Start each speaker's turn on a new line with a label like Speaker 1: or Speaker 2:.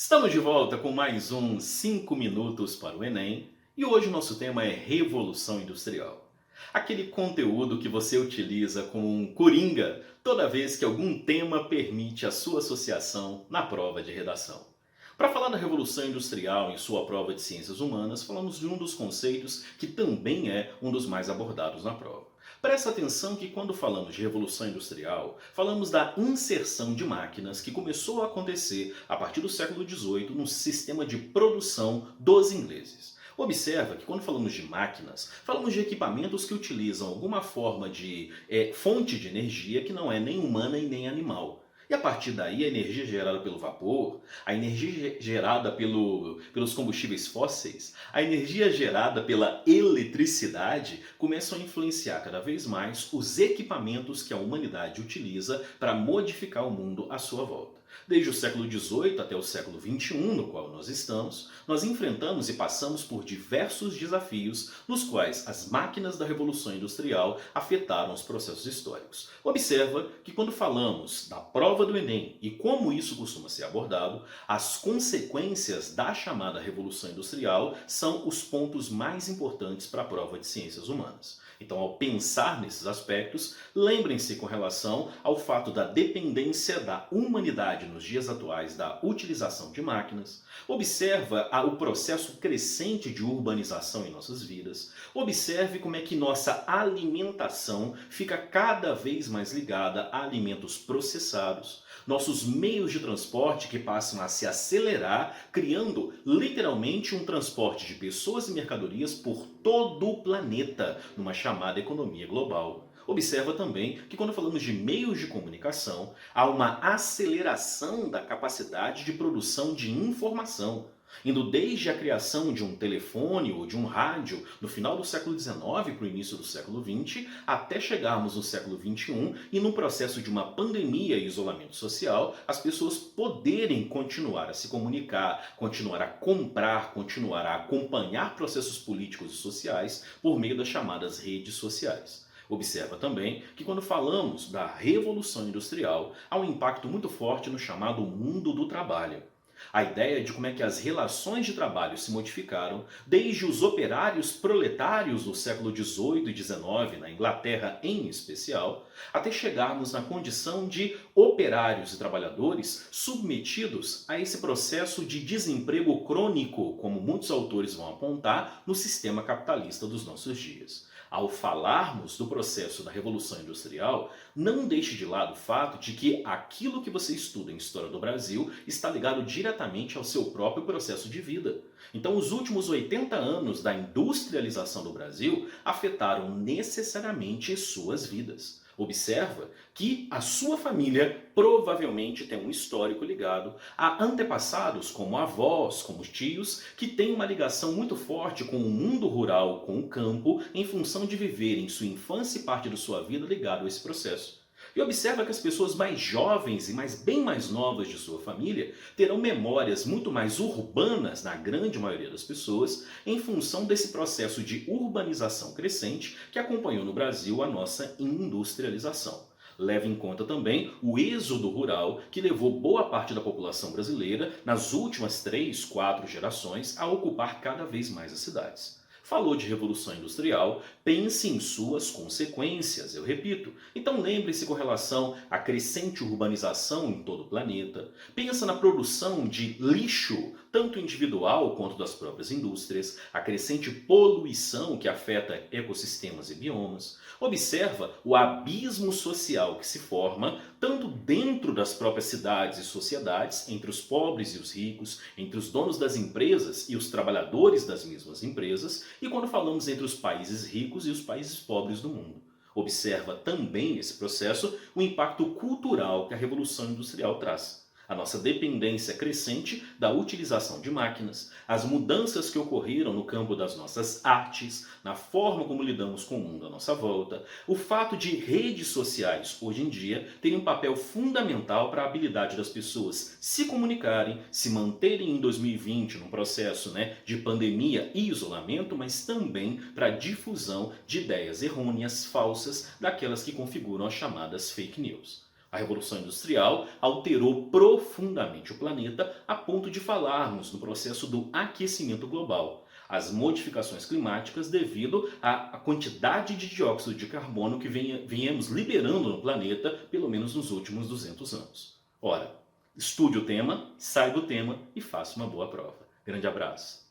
Speaker 1: Estamos de volta com mais um 5 minutos para o Enem e hoje o nosso tema é Revolução Industrial. Aquele conteúdo que você utiliza como um coringa toda vez que algum tema permite a sua associação na prova de redação. Para falar da Revolução Industrial em sua prova de Ciências Humanas, falamos de um dos conceitos que também é um dos mais abordados na prova. Presta atenção que quando falamos de Revolução Industrial, falamos da inserção de máquinas que começou a acontecer a partir do século XVIII no sistema de produção dos ingleses. Observa que quando falamos de máquinas, falamos de equipamentos que utilizam alguma forma de fonte de energia que não é nem humana e nem animal. E a partir daí, a energia gerada pelo vapor, a energia gerada pelos combustíveis fósseis, a energia gerada pela eletricidade começam a influenciar cada vez mais os equipamentos que a humanidade utiliza para modificar o mundo à sua volta. Desde o século XVIII até o século XXI, no qual nós estamos, nós enfrentamos e passamos por diversos desafios nos quais as máquinas da Revolução Industrial afetaram os processos históricos. Observa que quando falamos da prova do Enem e como isso costuma ser abordado, as consequências da chamada Revolução Industrial são os pontos mais importantes para a prova de Ciências Humanas. Então, ao pensar nesses aspectos, lembrem-se com relação ao fato da dependência da humanidade nos dias atuais da utilização de máquinas, observa o processo crescente de urbanização em nossas vidas, observe como é que nossa alimentação fica cada vez mais ligada a alimentos processados, nossos meios de transporte que passam a se acelerar, criando literalmente um transporte de pessoas e mercadorias por todo o planeta, numa chamada economia global. Observa também que quando falamos de meios de comunicação, há uma aceleração da capacidade de produção de informação, indo desde a criação de um telefone ou de um rádio no final do século XIX para o início do século XX, até chegarmos no século XXI e no processo de uma pandemia e isolamento social, as pessoas poderem continuar a se comunicar, continuar a comprar, continuar a acompanhar processos políticos e sociais por meio das chamadas redes sociais. Observa também que quando falamos da Revolução Industrial, há um impacto muito forte no chamado mundo do trabalho. A ideia de como é que as relações de trabalho se modificaram desde os operários proletários do século XVIII e XIX, na Inglaterra em especial, até chegarmos na condição de operários e trabalhadores submetidos a esse processo de desemprego crônico, como muitos autores vão apontar, no sistema capitalista dos nossos dias. Ao falarmos do processo da Revolução Industrial, não deixe de lado o fato de que aquilo que você estuda em História do Brasil está ligado diretamente ao seu próprio processo de vida. Então, os últimos 80 anos da industrialização do Brasil afetaram necessariamente suas vidas. Observa que a sua família provavelmente tem um histórico ligado a antepassados como avós, como tios, que têm uma ligação muito forte com o mundo rural, com o campo, em função de viver em sua infância e parte da sua vida ligado a esse processo. E observa que as pessoas mais jovens e bem mais novas de sua família terão memórias muito mais urbanas, na grande maioria das pessoas, em função desse processo de urbanização crescente que acompanhou no Brasil a nossa industrialização. Leve em conta também o êxodo rural que levou boa parte da população brasileira, nas últimas 3, 4 gerações, a ocupar cada vez mais as cidades. Falou de Revolução Industrial, pense em suas consequências, eu repito. Então lembre-se com relação à crescente urbanização em todo o planeta. Pensa na produção de lixo, tanto individual quanto das próprias indústrias, a crescente poluição que afeta ecossistemas e biomas. Observa o abismo social que se forma, tanto dentro das próprias cidades e sociedades, entre os pobres e os ricos, entre os donos das empresas e os trabalhadores das mesmas empresas, e quando falamos entre os países ricos e os países pobres do mundo. Observa também nesse processo o impacto cultural que a Revolução Industrial traz. A nossa dependência crescente da utilização de máquinas, as mudanças que ocorreram no campo das nossas artes, na forma como lidamos com o mundo à nossa volta, o fato de redes sociais, hoje em dia, terem um papel fundamental para a habilidade das pessoas se comunicarem, se manterem em 2020 num processo de pandemia e isolamento, mas também para a difusão de ideias errôneas, falsas, daquelas que configuram as chamadas fake news. A Revolução Industrial alterou profundamente o planeta a ponto de falarmos no processo do aquecimento global, as modificações climáticas devido à quantidade de dióxido de carbono que viemos liberando no planeta, pelo menos nos últimos 200 anos. Ora, estude o tema, saiba o tema e faça uma boa prova. Grande abraço!